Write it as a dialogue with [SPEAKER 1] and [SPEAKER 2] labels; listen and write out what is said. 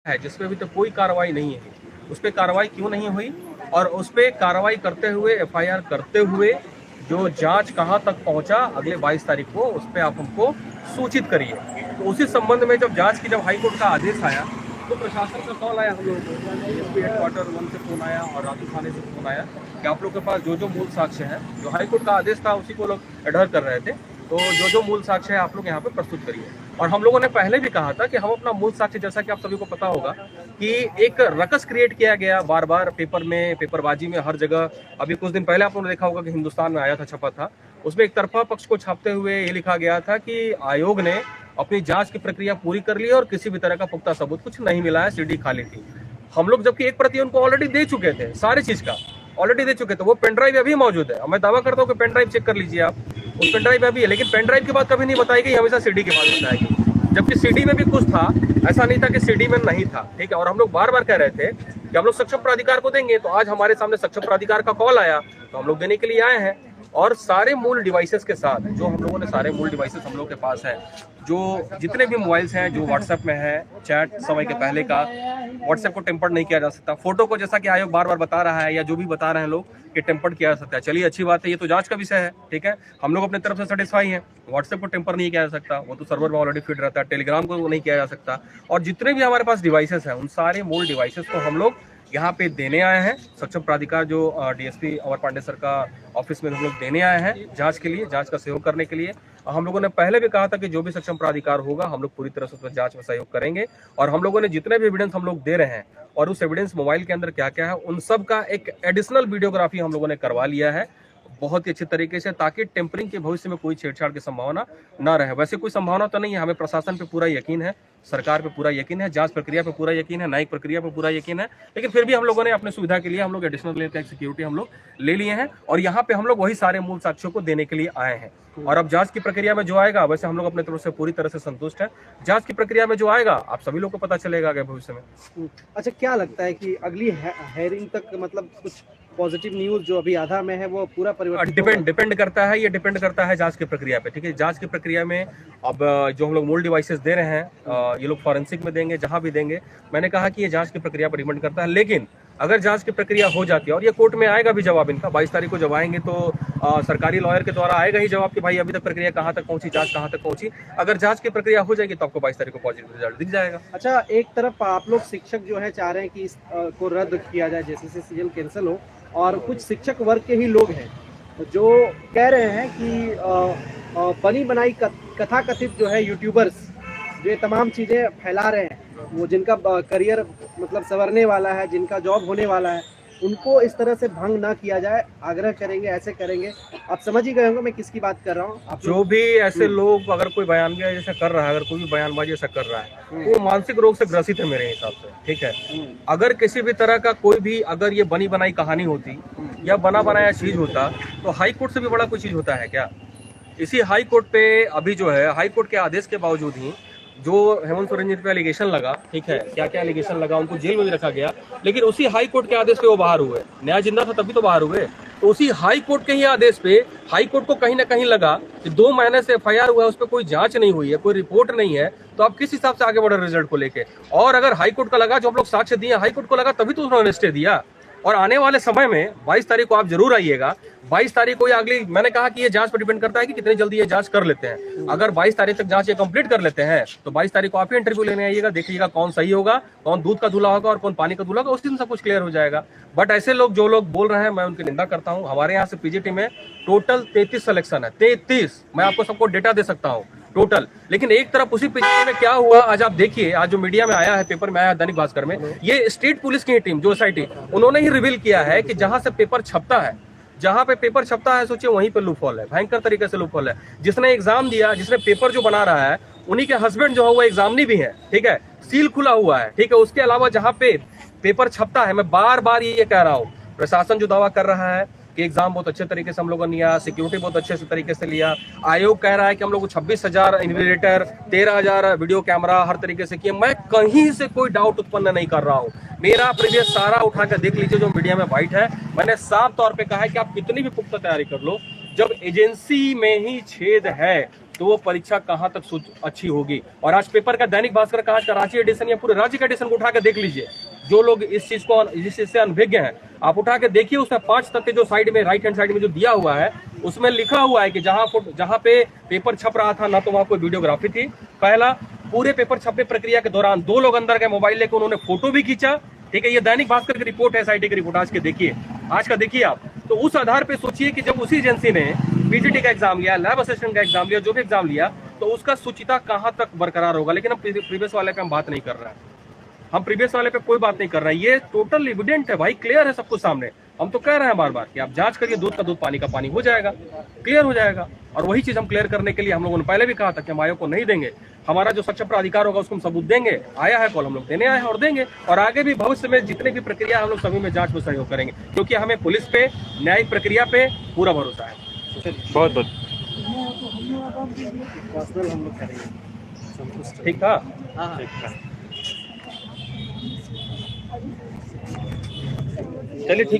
[SPEAKER 1] है जिसपे अभी तक कोई कार्रवाई नहीं है, उस पर कार्रवाई क्यों नहीं हुई? और उस पर कार्रवाई करते हुए, एफआईआर करते हुए जो जांच कहां तक पहुंचा, अगले 22 तारीख को उस पर आप हमको सूचित करिए। तो उसी संबंध में जब जांच की, जब हाईकोर्ट का आदेश आया तो प्रशासन का कॉल आया, हम लोगों को एसपी हेडक्वार्टर 1 से फोन आया और राजू थाने से फोन आया कि आप लोग के पास जो जो मूल साक्ष्य है, जो हाईकोर्ट का आदेश था उसी को लोग एडहर कर रहे थे, तो जो जो मूल साक्ष्य है आप लोग यहाँ पे प्रस्तुत करिए। और हम लोगों ने पहले भी कहा था कि हम अपना मूल साक्ष्य, जैसा कि आप सभी को पता होगा कि एक रकस क्रिएट किया गया बार बार पेपर में, पेपरबाजी में, हर जगह। अभी कुछ दिन पहले आप लोगों ने देखा होगा कि हिंदुस्तान में आया था, छपा था, उसमें एक तरफा पक्ष को छापते हुए ये लिखा गया था कि आयोग ने अपनी जांच की प्रक्रिया पूरी कर ली और किसी भी तरह का पुख्ता सबूत कुछ नहीं मिला है, सीडी खाली थी। हम लोग जबकि एक प्रति उनको ऑलरेडी दे चुके थे, सारी चीज का ऑलरेडी दे चुके थे, वो पेन ड्राइव अभी मौजूद है। मैं दावा करता हूँ कि पेन ड्राइव चेक कर लीजिए आप, उस पेन ड्राइव में अभी है, लेकिन पेन ड्राइव की बात कभी नहीं बताई गई, हमेशा सीडी की बात बताएगी, जबकि सीडी में भी कुछ था, ऐसा नहीं था कि सीडी में नहीं था। ठीक है, और हम लोग बार बार कह रहे थे कि हम लोग सक्षम प्राधिकार को देंगे, तो आज हमारे सामने सक्षम प्राधिकार का कॉल आया तो हम लोग देने के लिए आए हैं। और सारे मूल डिवाइसेस के साथ, जो हम लोगों ने सारे मूल डिवाइसेस हम लोग के पास है, जो जितने भी मोबाइल्स हैं, जो व्हाट्सएप में है, चैट समय के पहले का, व्हाट्सएप को टेम्पर्ड नहीं किया जा सकता, फोटो को जैसा कि आयोग बार बार बता रहा है या जो भी बता रहे हैं लोग कि टेम्पर्ड किया जा सकता है। चलिए अच्छी बात है, ये तो जांच का विषय है, ठीक है, हम लोग अपने तरफ से सेटिस्फाई हैं। व्हाट्सएप को टेम्पर नहीं किया जा सकता, वो तो सर्वर में ऑलरेडी फीड रहता है, टेलीग्राम को नहीं किया जा सकता, और जितने भी हमारे पास डिवाइसेस हैं उन सारे मूल डिवाइसेस को हम लोग यहाँ पे देने आए हैं। सक्षम प्राधिकार जो डीएसपी अमर पांडे सर का ऑफिस में हम लोग देने आए हैं जांच के लिए, जांच का सहयोग करने के लिए। हम लोगों ने पहले भी कहा था कि जो भी सक्षम प्राधिकार होगा हम लोग पूरी तरह से उसमें जांच में सहयोग करेंगे, और हम लोगों ने जितने भी एविडेंस हम लोग दे रहे हैं और उस एविडेंस मोबाइल के अंदर क्या क्या है उन सब का एक एडिशनल वीडियोग्राफी हम लोगों ने करवा लिया है बहुत ही अच्छी तरीके से, ताकि टेम्परिंग के भविष्य में कोई छेड़छाड़ की संभावना ना रहे। वैसे कोई संभावना तो नहीं है, हमें प्रशासन पे पूरा यकीन है, सरकार पे पूरा यकीन है, जांच प्रक्रिया पे पूरा यकीन है, न्यायिक प्रक्रिया पे पूरा यकीन है, लेकिन फिर भी हम लोगों ने अपनी सुविधा के लिए हम लोग एडिशनल लेयर का सिक्योरिटी हम लोग ले लिए हैं, और यहाँ पे हम लोग वही सारे मूल साक्ष्यों को देने के लिए आए हैं। और अब जांच की प्रक्रिया में जो आएगा, वैसे हम लोग अपने तरफ से पूरी तरह से संतुष्ट हैं। जांच की प्रक्रिया में जो आएगा आप सभी लोग को पता चलेगा आगे भविष्य में।
[SPEAKER 2] अच्छा, क्या लगता है कि अगली हेयरिंग तक मतलब कुछ पॉजिटिव न्यूज जो अभी आधा में है वो पूरा परिवर्तन
[SPEAKER 1] डिपेंड करता है, ये डिपेंड करता है जांच की प्रक्रिया पे, ठीक है। जांच की प्रक्रिया में अब जो हम लोग मूल डिवाइसेस दे रहे हैं ये लोग फॉरेंसिक में देंगे, जहां भी देंगे, मैंने कहा कि ये जांच की प्रक्रिया पर डिपेंड करता है। लेकिन अगर जांच की प्रक्रिया हो जाती है और ये कोर्ट में आएगा भी जवाब इनका, 22 तारीख को जब आएंगे तो सरकारी लॉयर के द्वारा आएगा ही जवाब कि भाई अभी तक प्रक्रिया कहां तक पहुंची, जांच कहां तक पहुंची। अगर जांच की प्रक्रिया हो जाएगी तो आपको 22 तारीख को पॉजिटिव रिजल्ट दिख जाएगा।
[SPEAKER 2] अच्छा, एक तरफ आप लोग शिक्षक जो है चाह रहे हैं कि इस को रद्द किया जाए, जैसे सीजन कैंसिल हो, और कुछ शिक्षक वर्ग के ही लोग हैं जो कह रहे हैं कि बनी बनाई कथा कथित जो है यूट्यूबर्स जो ये तमाम चीज़ें फैला रहे हैं, वो जिनका करियर मतलब संवरने वाला है, जिनका जॉब होने वाला है, उनको इस तरह से भंग ना किया जाए, आग्रह करेंगे, ऐसे करेंगे। आप समझ ही गए होंगे मैं किसकी बात कर रहा हूँ।
[SPEAKER 1] जो भी ऐसे लोग, अगर कोई बयानबाजी ऐसा कर रहा है, अगर कोई भी बयानबाजी ऐसा कर रहा है, वो मानसिक रोग से ग्रसित है मेरे हिसाब से, ठीक है। अगर किसी भी तरह का कोई भी, अगर ये बनी बनाई कहानी होती या बना बनाया चीज होता तो हाई कोर्ट से भी बड़ा कोई चीज होता है क्या? इसी हाई कोर्ट पे अभी जो है, हाई कोर्ट के आदेश के बावजूद ही जो हेमंत सोरेन जी पे एलिगेशन लगा, ठीक है, क्या क्या एलिगेशन लगा, उनको जेल में भी रखा गया, लेकिन उसी हाई कोर्ट के आदेश पे वो बाहर हुए। न्याय जिंदा था तभी तो बाहर हुए। तो उसी हाई कोर्ट के ही आदेश पे हाई कोर्ट को कहीं ना कहीं लगा कि 2 महीने से एफआईआर हुआ है, उस पर कोई जांच नहीं हुई है, कोई रिपोर्ट नहीं है, तो आप किस हिसाब से आगे बढ़े रिजल्ट को लेके। और अगर हाई कोर्ट का लगा, जो हम लोग साक्ष्य दिए, हाई कोर्ट को लगा तभी तो उन्होंने स्टे दिया। और आने वाले समय में 22 तारीख को आप जरूर आइएगा। 22 तारीख को या अगली, मैंने कहा कि ये जांच पर डिपेंड करता है कि कितनी जल्दी ये जांच कर लेते हैं। अगर 22 तारीख तक जांच ये कंप्लीट कर लेते हैं तो 22 तारीख को आप ही इंटरव्यू लेने आइएगा, देखिएगा कौन सही होगा, कौन दूध का दूल्हा होगा और कौन पानी का दूल्हा होगा, उस दिन सब कुछ क्लियर हो जाएगा। बट ऐसे लोग, जो लोग बोल रहे हैं, मैं उनकी निंदा करता हूँ। हमारे यहाँ से पीजीटी में टोटल 33 सिलेक्शन है, 33, मैं आपको सबको डेटा दे सकता हूँ टोटल। लेकिन एक तरफ उसी पीजीटी में क्या हुआ, आज आप देखिए, आज जो मीडिया में आया है, पेपर में आया है, दैनिक भास्कर में, ये स्टेट पुलिस की टीम, जो एसआईटी, उन्होंने ही रिवील किया है कि जहां से पेपर छपता है, जहां पे पेपर छपता है, सोचिए वहीं पे लूपहोल है, भयंकर तरीके से लूपहोल है। जिसने एग्जाम दिया, जिसने पेपर जो बना रहा है, उन्हीं के हस्बैंड जो है वो एग्जामिनी भी है, ठीक है, सील खुला हुआ है, ठीक है। उसके अलावा जहां पे पेपर छपता है, मैं बार बार ये कह रहा हूँ, प्रशासन जो दावा कर रहा है कि एग्जाम बहुत अच्छे तरीके से हम लोगों ने लिया, सिक्योरिटी बहुत अच्छे से तरीके से लिया, आयोग कह रहा है कि हम लोग को 26,000 इन्विजिलेटर, 13,000 वीडियो कैमरा हर तरीके से किए, मैं कहीं से कोई डाउट उत्पन्न नहीं कर रहा हूँ। मेरा प्रीवियस सारा उठा कर देख लीजिए, जो मीडिया में वाइट है, मैंने साफ तौर पे कहा है कि आप कितनी भी पुख्ता तैयारी कर लो, जब एजेंसी में ही छेद है तो वो परीक्षा कहाँ तक अच्छी होगी। और आज पेपर का दैनिक भास्कर का आज का रांची एडिशन या पूरे राज्य का एडिशन को उठा के देख लीजिए। जो लोग इस चीज से अनभिज्ञ हैं, आप उठा के देखिए, उसमें 5 तथ्य जो साइड में राइट हैंड साइड में जो दिया हुआ है उसमें लिखा हुआ है कि जहां पे पेपर छप रहा था ना तो वहां कोई वीडियोग्राफी थी। पहला, पूरे पेपर छपे प्रक्रिया के दौरान 2 लोग अंदर गए, मोबाइल लेकर उन्होंने फोटो भी खींचा। ठीक है, ये दैनिक भास्कर की रिपोर्ट है, SIT की रिपोर्ट आज के देखिए, आज का देखिए आप। तो उस आधार पे सोचिए कि जब उसी एजेंसी ने PGT का एग्जाम लिया, लैब असिस्टेंट का एग्जाम लिया, जो भी एग्जाम लिया, तो उसका शुचिता कहां तक बरकरार होगा। लेकिन हम प्रीवियस वाले पे हम बात नहीं कर रहे हैं, हम प्रीवियस वाले पे कोई बात नहीं कर रहे हैं। ये टोटल एविडेंट है भाई, क्लियर है सब कुछ सामने। हम तो कह रहे हैं बार बार कि आप जांच करिए, दूध का दूध पानी का पानी हो जाएगा, क्लियर हो जाएगा। और वही चीज हम क्लियर करने के लिए हम लोगों ने पहले भी कहा था कि हम आयोग को नहीं देंगे, हमारा जो सक्षम प्राधिकार होगा उसको हम सबूत देंगे। आया है कॉल, हम लोग देने आए हैं और देंगे। और आगे भी भविष्य में जितने भी प्रक्रिया हम लोग सभी में जांच में सहयोग करेंगे, क्योंकि हमें पुलिस पे, न्यायिक प्रक्रिया पे पूरा भरोसा है।
[SPEAKER 3] बहुत बहुत
[SPEAKER 2] पर्सनल हम लोग करेंगे, संतुष्ट।
[SPEAKER 1] ठीक था।
[SPEAKER 2] हाँ
[SPEAKER 1] चलिए ठीक।